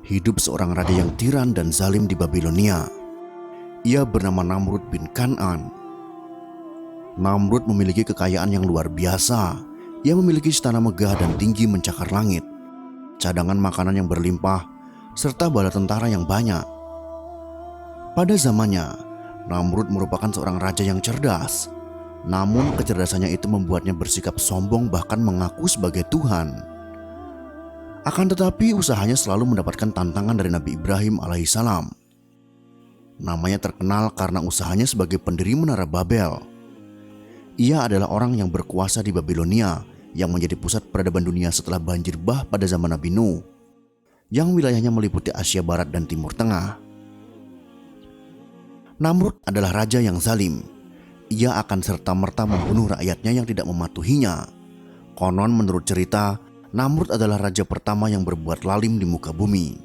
hidup seorang raja yang tiran dan zalim di Babilonia. Ia bernama Namrud bin Kan'an. Namrud memiliki kekayaan yang luar biasa. Ia memiliki istana megah dan tinggi mencakar langit, cadangan makanan yang berlimpah, serta bala tentara yang banyak. Pada zamannya, Namrud merupakan seorang raja yang cerdas. Namun kecerdasannya itu membuatnya bersikap sombong, bahkan mengaku sebagai Tuhan. Akan tetapi usahanya selalu mendapatkan tantangan dari Nabi Ibrahim alaihissalam. Namanya terkenal karena usahanya sebagai pendiri Menara Babel. Ia adalah orang yang berkuasa di Babilonia, yang menjadi pusat peradaban dunia setelah banjir bah pada zaman Nabi Nuh, yang wilayahnya meliputi Asia Barat dan Timur Tengah. Namrud adalah raja yang zalim. Ia akan serta-merta membunuh rakyatnya yang tidak mematuhinya. Konon menurut cerita, Namrud adalah raja pertama yang berbuat lalim di muka bumi.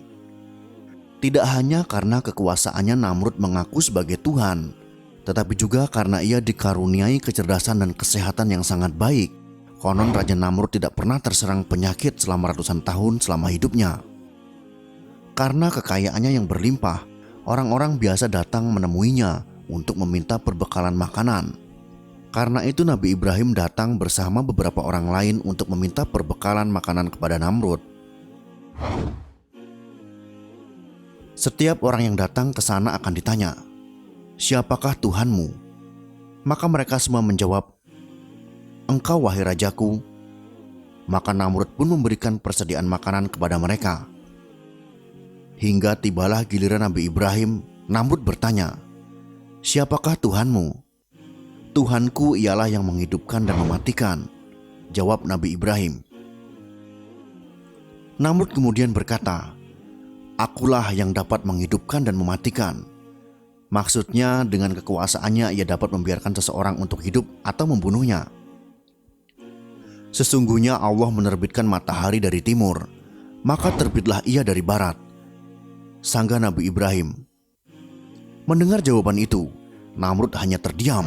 Tidak hanya karena kekuasaannya Namrud mengaku sebagai Tuhan, tetapi juga karena ia dikaruniai kecerdasan dan kesehatan yang sangat baik. Konon Raja Namrud tidak pernah terserang penyakit selama ratusan tahun selama hidupnya. Karena kekayaannya yang berlimpah, orang-orang biasa datang menemuinya untuk meminta perbekalan makanan. Karena itu Nabi Ibrahim datang bersama beberapa orang lain untuk meminta perbekalan makanan kepada Namrud. Setiap orang yang datang ke sana akan ditanya, "Siapakah Tuhanmu?" Maka mereka semua menjawab, "Engkau wahai rajaku." Maka Namrud pun memberikan persediaan makanan kepada mereka. Hingga tibalah giliran Nabi Ibrahim. Namrud bertanya, "Siapakah Tuhanmu?" "Tuhanku ialah yang menghidupkan dan mematikan," jawab Nabi Ibrahim. Namrud kemudian berkata, "Akulah yang dapat menghidupkan dan mematikan." Maksudnya dengan kekuasaannya ia dapat membiarkan seseorang untuk hidup atau membunuhnya. Sesungguhnya Allah menerbitkan matahari dari timur, maka terbitlah ia dari barat, sanggah Nabi Ibrahim. Mendengar jawaban itu, Namrud hanya terdiam.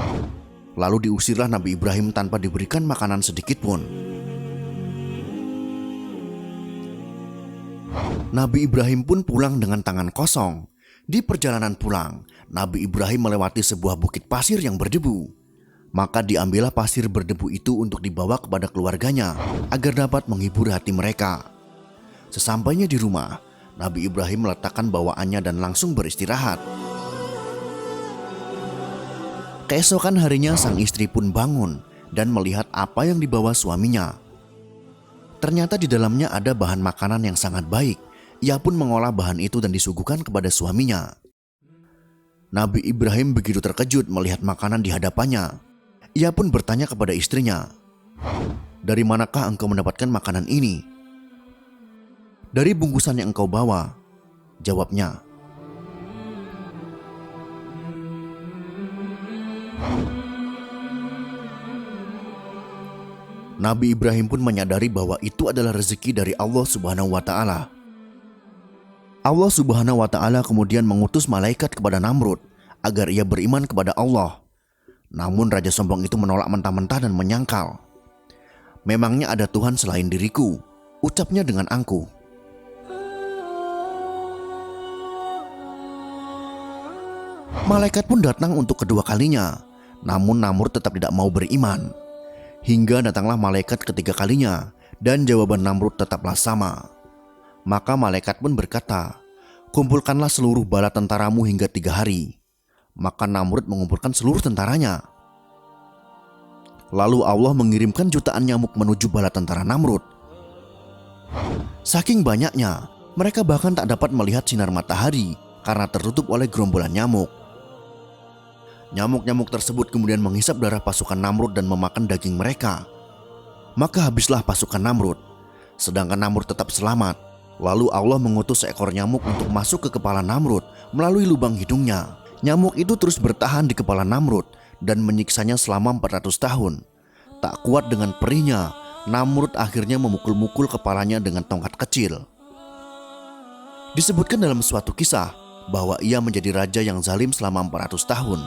Lalu diusirlah Nabi Ibrahim tanpa diberikan makanan sedikit pun. Nabi Ibrahim pun pulang dengan tangan kosong. Di perjalanan pulang, Nabi Ibrahim melewati sebuah bukit pasir yang berdebu. Maka diambillah pasir berdebu itu untuk dibawa kepada keluarganya agar dapat menghibur hati mereka. Sesampainya di rumah, Nabi Ibrahim meletakkan bawaannya dan langsung beristirahat. Keesokan harinya sang istri pun bangun dan melihat apa yang dibawa suaminya. Ternyata di dalamnya ada bahan makanan yang sangat baik. Ia pun mengolah bahan itu dan disuguhkan kepada suaminya. Nabi Ibrahim begitu terkejut melihat makanan di hadapannya. Ia pun bertanya kepada istrinya, "Dari manakah engkau mendapatkan makanan ini?" "Dari bungkusan yang engkau bawa," jawabnya. Nabi Ibrahim pun menyadari bahwa itu adalah rezeki dari Allah Subhanahu wa Ta'ala. Allah Subhanahu wa Ta'ala kemudian mengutus malaikat kepada Namrud agar ia beriman kepada Allah. Namun raja sombong itu menolak mentah-mentah dan menyangkal. "Memangnya ada Tuhan selain diriku?" ucapnya dengan angkuh. Malaikat pun datang untuk kedua kalinya. Namun Namrud tetap tidak mau beriman. Hingga datanglah malaikat ketiga kalinya, dan jawaban Namrud tetaplah sama. Maka malaikat pun berkata, "Kumpulkanlah seluruh bala tentaramu hingga 3 hari." Maka Namrud mengumpulkan seluruh tentaranya. Lalu Allah mengirimkan jutaan nyamuk menuju bala tentara Namrud. Saking banyaknya, mereka bahkan tak dapat melihat sinar matahari karena tertutup oleh gerombolan nyamuk. Nyamuk-nyamuk tersebut kemudian menghisap darah pasukan Namrud dan memakan daging mereka. Maka habislah pasukan Namrud, sedangkan Namrud tetap selamat. Lalu Allah mengutus seekor nyamuk untuk masuk ke kepala Namrud melalui lubang hidungnya. Nyamuk itu terus bertahan di kepala Namrud dan menyiksanya selama 400 tahun. Tak kuat dengan perihnya, Namrud akhirnya memukul-mukul kepalanya dengan tongkat kecil. Disebutkan dalam suatu kisah bahwa ia menjadi raja yang zalim selama 400 tahun.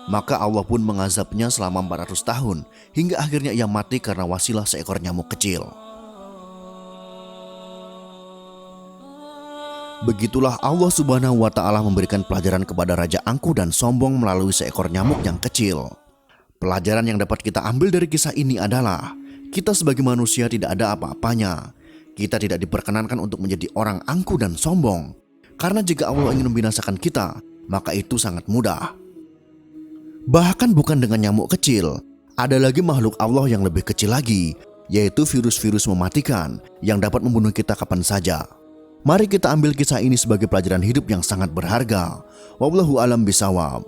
Maka Allah pun mengazabnya selama 400 tahun hingga akhirnya ia mati karena wasilah seekor nyamuk kecil. Begitulah Allah Subhanahu wa Ta'ala memberikan pelajaran kepada Raja Angkuh dan Sombong melalui seekor nyamuk yang kecil. Pelajaran yang dapat kita ambil dari kisah ini adalah kita sebagai manusia tidak ada apa-apanya. Kita tidak diperkenankan untuk menjadi orang angkuh dan sombong. Karena jika Allah ingin membinasakan kita, maka itu sangat mudah. Bahkan bukan dengan nyamuk kecil, ada lagi makhluk Allah yang lebih kecil lagi, yaitu virus-virus mematikan yang dapat membunuh kita kapan saja. Mari kita ambil kisah ini sebagai pelajaran hidup yang sangat berharga. Wallahu a'lam bishawab.